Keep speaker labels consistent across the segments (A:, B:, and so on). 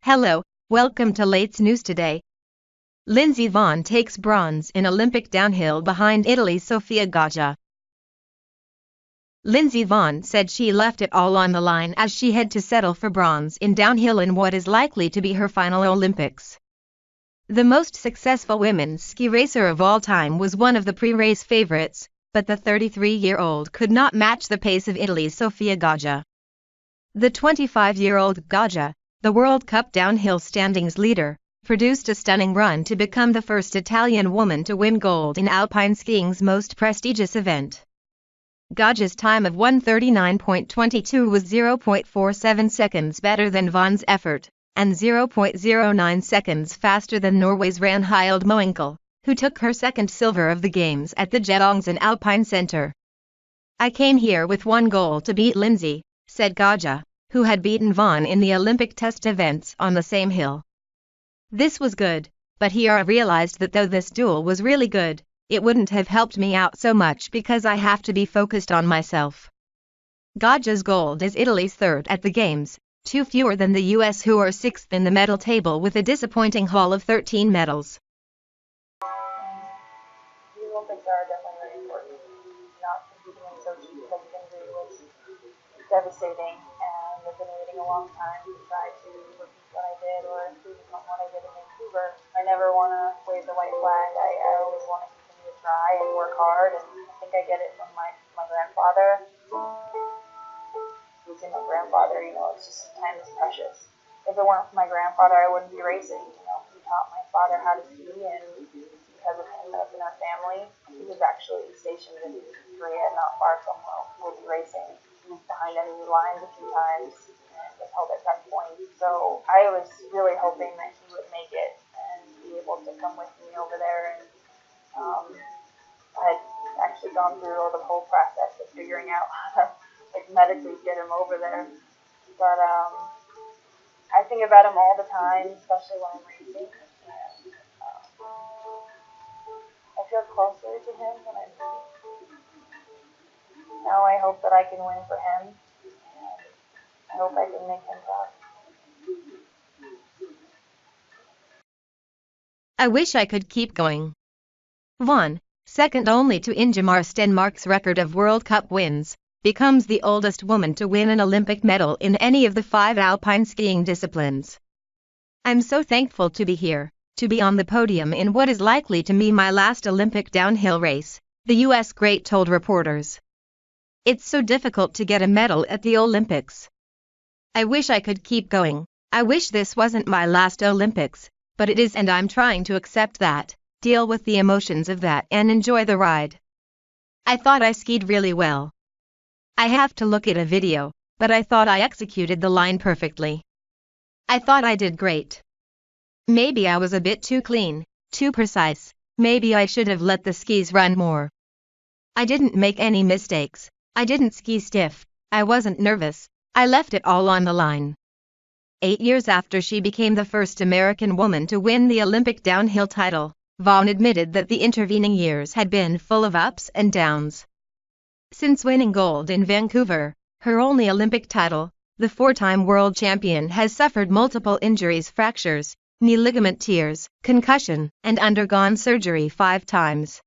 A: Hello, welcome to Late's News Today. Lindsey Vonn takes bronze in Olympic downhill behind Italy's Sofia Goggia. Lindsey Vonn said she left it all on the line as she had to settle for bronze in downhill in what is likely to be her final Olympics. The most successful women's ski racer of all time was one of the pre-race favorites, but the 33-year-old could not match the pace of Italy's Sofia Goggia. The 25-year-old Goggia, the World Cup downhill standings leader, produced a stunning run to become the first Italian woman to win gold in alpine skiing's most prestigious event. Goggia's time of 1:39.22 was 0.47 seconds better than Vonn's effort, and 0.09 seconds faster than Norway's Ragnhild Moenkel, who took her second silver of the Games at the Geldingsen Alpine Center. "I came here with one goal: to beat Lindsey," said Goggia, who had beaten Vonn in the Olympic test events on the same hill. "This was good, but here I realized that though this duel was really good, it wouldn't have helped me out so much because I have to be focused on myself." Goggia's gold is Italy's third at the Games, two fewer than the US, who are sixth in the medal table with a disappointing haul of 13 medals.
B: The Olympics are definitely very important. Not competing in Sochi because of injury was devastating, and I've been waiting a long time to try to repeat what I did or improve upon what I did in Vancouver. I never want to wave the white flag. I always want to continue to try and work hard, and I think I get it from my grandfather. Losing my grandfather, it's just, time is precious. If it weren't for my grandfather, I wouldn't be racing. He taught my father how to ski, and because of him, that's in our family. He was actually stationed in Korea, not far from where we'll be racing. Behind enemy lines a few times and was held at gunpoint. So I was really hoping that he would make it and be able to come with me over there. And I had actually gone through the whole process of figuring out how to medically get him over there. But I think about him all the time, especially when I'm racing. And I feel closer to him when I'm racing. Now I hope that I can win for him, and I hope I can make him proud.
A: "I wish I could keep going." Vonn, second only to Ingemar Stenmark's record of World Cup wins, becomes the oldest woman to win an Olympic medal in any of the 5 alpine skiing disciplines. "I'm so thankful to be here, to be on the podium in what is likely to be my last Olympic downhill race," the US great told reporters. "It's so difficult to get a medal at the Olympics. I wish I could keep going. I wish this wasn't my last Olympics, but it is, and I'm trying to accept that, deal with the emotions of that, and enjoy the ride. I thought I skied really well. I have to look at a video, but I thought I executed the line perfectly. I thought I did great. Maybe I was a bit too clean, too precise, maybe I should have let the skis run more. I didn't make any mistakes. I didn't ski stiff, I wasn't nervous, I left it all on the line." 8 years after she became the first American woman to win the Olympic downhill title, Vonn admitted that the intervening years had been full of ups and downs. Since winning gold in Vancouver, her only Olympic title, the 4-time world champion has suffered multiple injuries: fractures, knee ligament tears, concussion, and undergone surgery 5 times.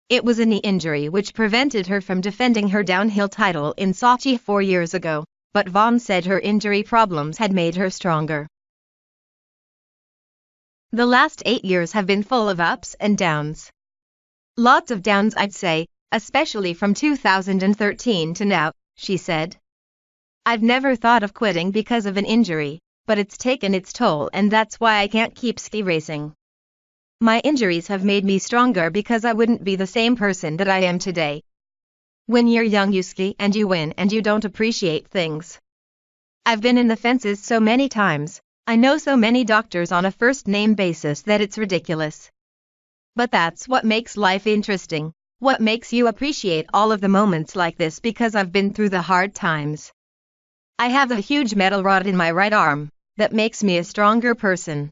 A: It was a knee injury which prevented her from defending her downhill title in Sochi 4 years ago, but Vonn said her injury problems had made her stronger. "The last 8 years have been full of ups and downs. Lots of downs, I'd say, especially from 2013 to now," she said. "I've never thought of quitting because of an injury, but it's taken its toll, and that's why I can't keep ski racing. My injuries have made me stronger because I wouldn't be the same person that I am today. When you're young, you ski and you win and you don't appreciate things. I've been in the fences so many times, I know so many doctors on a first-name basis that it's ridiculous. But that's what makes life interesting, what makes you appreciate all of the moments like this, because I've been through the hard times. I have a huge metal rod in my right arm that makes me a stronger person.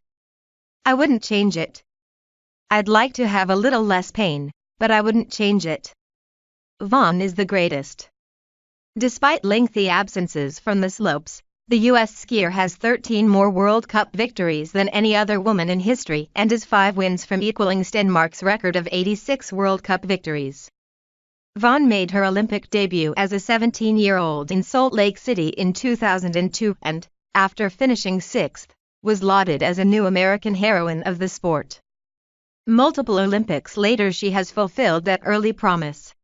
A: I wouldn't change it. I'd like to have a little less pain, but I wouldn't change it. Vonn is the greatest. Despite lengthy absences from the slopes, the U.S. skier has 13 more World Cup victories than any other woman in history and is 5 wins from equaling Stenmark's record of 86 World Cup victories. Vonn made her Olympic debut as a 17-year-old in Salt Lake City in 2002 and, after finishing 6th, was lauded as a new American heroine of the sport. Multiple Olympics later, she has fulfilled that early promise.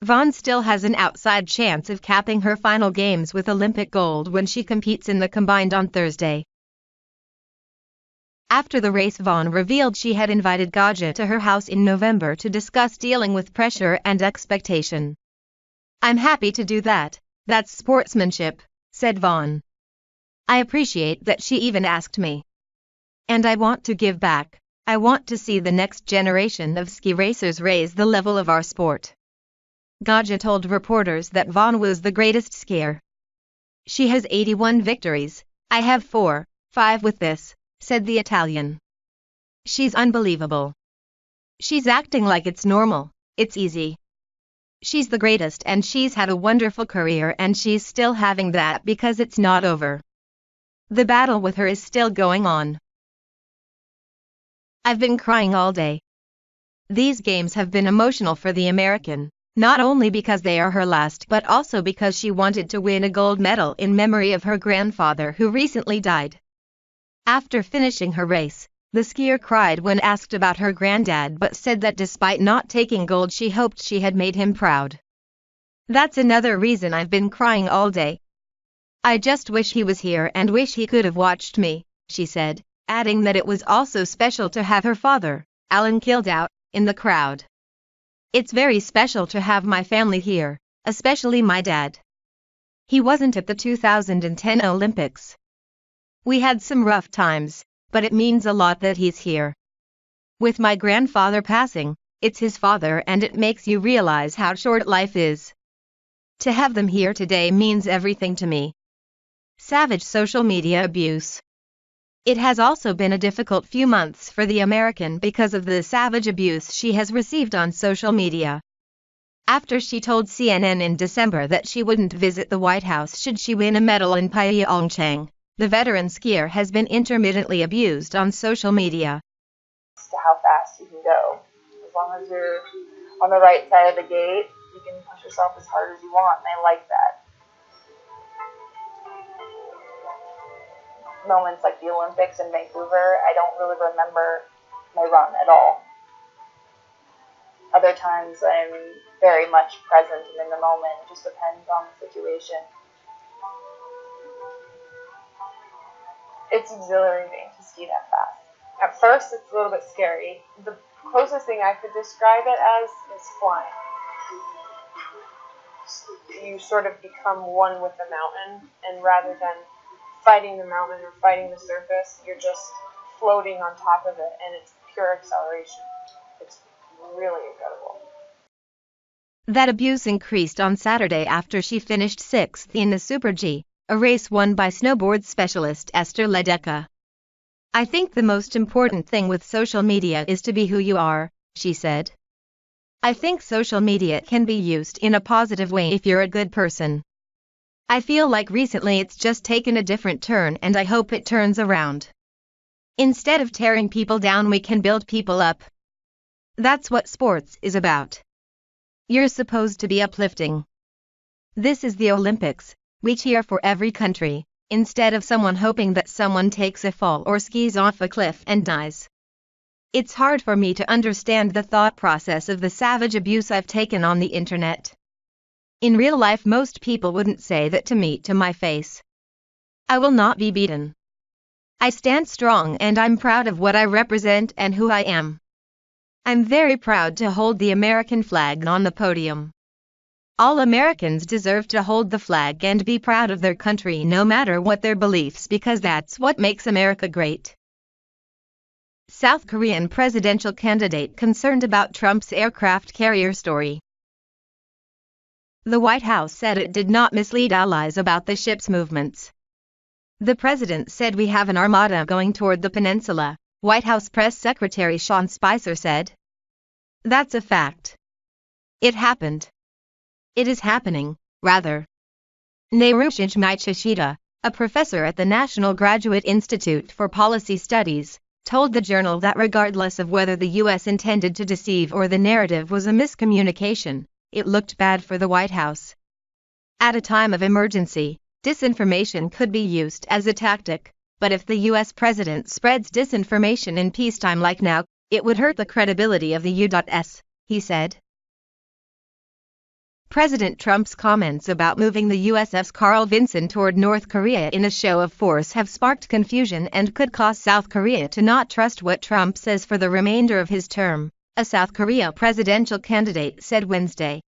A: Vonn still has an outside chance of capping her final games with Olympic gold when she competes in the combined on Thursday. After the race, Vonn revealed she had invited Goggia to her house in November to discuss dealing with pressure and expectation. "I'm happy to do that, that's sportsmanship," said Vonn. "I appreciate that she even asked me. And I want to give back. I want to see the next generation of ski racers raise the level of our sport." Goggia told reporters that Vonn was the greatest skier. "She has 81 victories, I have 5 with this," said the Italian. "She's unbelievable. She's acting like it's normal, it's easy. She's the greatest and she's had a wonderful career and she's still having that because it's not over. The battle with her is still going on. I've been crying all day. These games have been emotional for the American, not only because they are her last but also because she wanted to win a gold medal in memory of her grandfather who recently died." After finishing her race, the skier cried when asked about her granddad but said that despite not taking gold she hoped she had made him proud. "That's another reason I've been crying all day. I just wish he was here and wish he could have watched me," she said, adding that it was also special to have her father, Alan Kildow, in the crowd. "It's very special to have my family here, especially my dad. He wasn't at the 2010 Olympics. We had some rough times, but it means a lot that he's here. With my grandfather passing, it's his father and it makes you realize how short life is. To have them here today means everything to me." Savage social media abuse. It has also been a difficult few months for the American because of the savage abuse she has received on social media. After she told CNN in December that she wouldn't visit the White House should she win a medal in Pyeongchang, the veteran skier has been intermittently abused on social media.
B: To how fast you can go. As long as you're on the right side of the gate, you can push yourself as hard as you want, and I like that. Moments like the Olympics in Vancouver, I don't really remember my run at all. Other times I'm very much present and in the moment. It just depends on the situation. It's exhilarating to ski that fast. At first it's a little bit scary. The closest thing I could describe it as is flying. You sort of become one with the mountain, and rather than fighting the mountain or fighting the surface, you're just floating on top of it, and it's pure acceleration. It's really incredible.
A: That abuse increased on Saturday after she finished 6th in the Super G, a race won by snowboard specialist Esther Ledecky. "I think the most important thing with social media is to be who you are," she said. "I think social media can be used in a positive way if you're a good person. I feel like recently it's just taken a different turn and I hope it turns around. Instead of tearing people down, we can build people up. That's what sports is about. You're supposed to be uplifting. This is the Olympics, we cheer for every country, instead of someone hoping that someone takes a fall or skis off a cliff and dies. It's hard for me to understand the thought process of the savage abuse I've taken on the internet. In real life most people wouldn't say that to me to my face. I will not be beaten. I stand strong and I'm proud of what I represent and who I am. I'm very proud to hold the American flag on the podium. All Americans deserve to hold the flag and be proud of their country no matter what their beliefs, because that's what makes America great." South Korean presidential candidate concerned about Trump's aircraft carrier story. The White House said it did not mislead allies about the ship's movements. The president said, "We have an armada going toward the peninsula, White House Press Secretary Sean Spicer said. That's a fact. It happened. It is happening, rather. Nerushij Michishita, a professor at the National Graduate Institute for Policy Studies, told the Journal that regardless of whether the U.S. intended to deceive or the narrative was a miscommunication, it looked bad for the White House. At a time of emergency, disinformation could be used as a tactic, but if the U.S. president spreads disinformation in peacetime like now, it would hurt the credibility of the U.S., he said. President Trump's comments about moving the USS Carl Vinson toward North Korea in a show of force have sparked confusion and could cause South Korea to not trust what Trump says for the remainder of his term, a South Korea presidential candidate said Wednesday.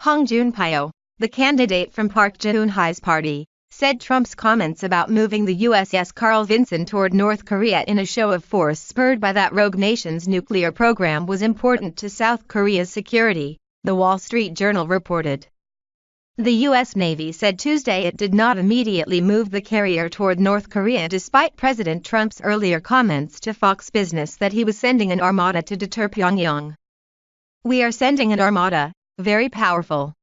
A: Hong Joon-pyo, the candidate from Park Geun-hye's party, said Trump's comments about moving the USS Carl Vinson toward North Korea in a show of force spurred by that rogue nation's nuclear program was important to South Korea's security, The Wall Street Journal reported. The U.S. Navy said Tuesday it did not immediately move the carrier toward North Korea despite President Trump's earlier comments to Fox Business that he was sending an armada to deter Pyongyang. We are sending an armada, very powerful.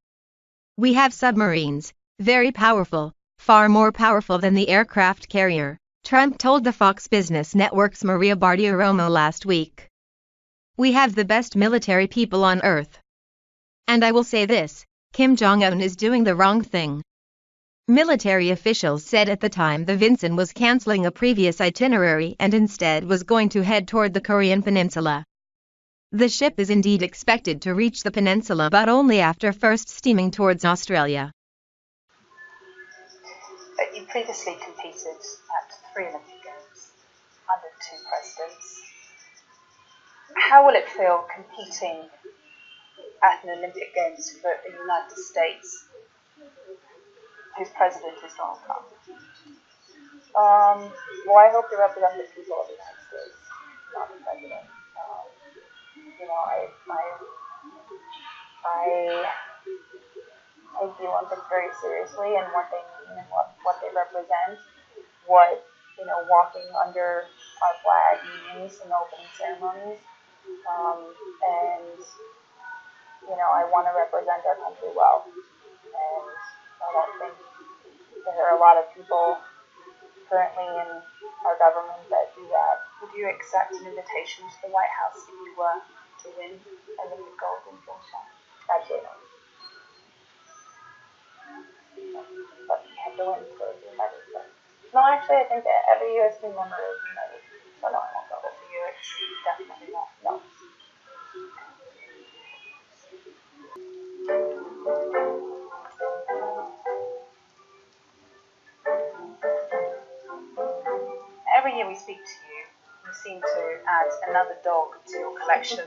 A: We have submarines, very powerful, far more powerful than the aircraft carrier, Trump told the Fox Business Network's Maria Bartiromo last week. We have the best military people on earth. And I will say this, Kim Jong-un is doing the wrong thing. Military officials said at the time the Vinson was canceling a previous itinerary and instead was going to head toward the Korean peninsula. The ship is indeed expected to reach the peninsula but only after first steaming towards Australia.
B: You previously competed at 3 Olympic Games under 2 presidents. How will it feel competing at an Olympic Games for the United States, whose president is Donald Trump? Well, I hope to represent the people of the United States, not the president. I take the Olympics very seriously and what they mean and what they represent, what walking under our flag means in opening ceremonies, and I want to represent our country well, and I don't think there are a lot of people currently in our government that do that. Would you accept an invitation to the White House if you were to win Olympic gold in Goggia? Absolutely not. But you have to win to be invited. No, actually, I think that every U.S. team member is invited. So no, I won't go with you. It's definitely not. No. Every year we speak to you, you seem to add another dog to your collection.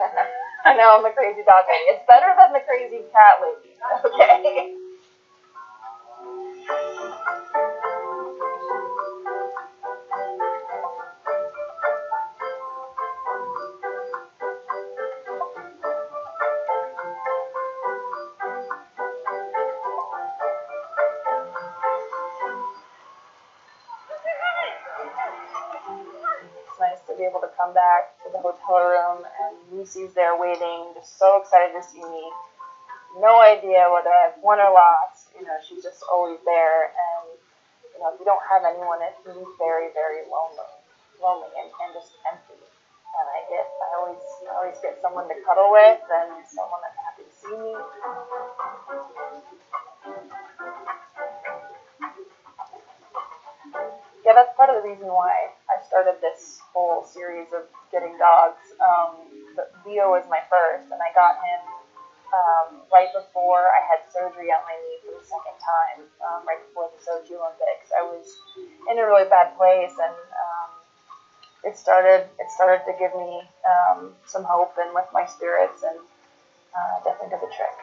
B: I know, I'm the crazy dog lady. It's better than the crazy cat lady. Okay. It's nice to be able to come back to the hotel room and Lucy's there waiting, just so excited to see me. No idea whether I've won or lost. She's just always there. And, if you don't have anyone, it feels very, very lonely and just empty. And I always get someone to cuddle with and someone that's happy to see me. Yeah, that's part of the reason why I started this whole series of getting dogs. Leo was my first, and I got him right before I had surgery on my knee for the second time, right before the Sochi Olympics. I was in a really bad place, and it started to give me some hope and lift my spirits, and definitely did the trick.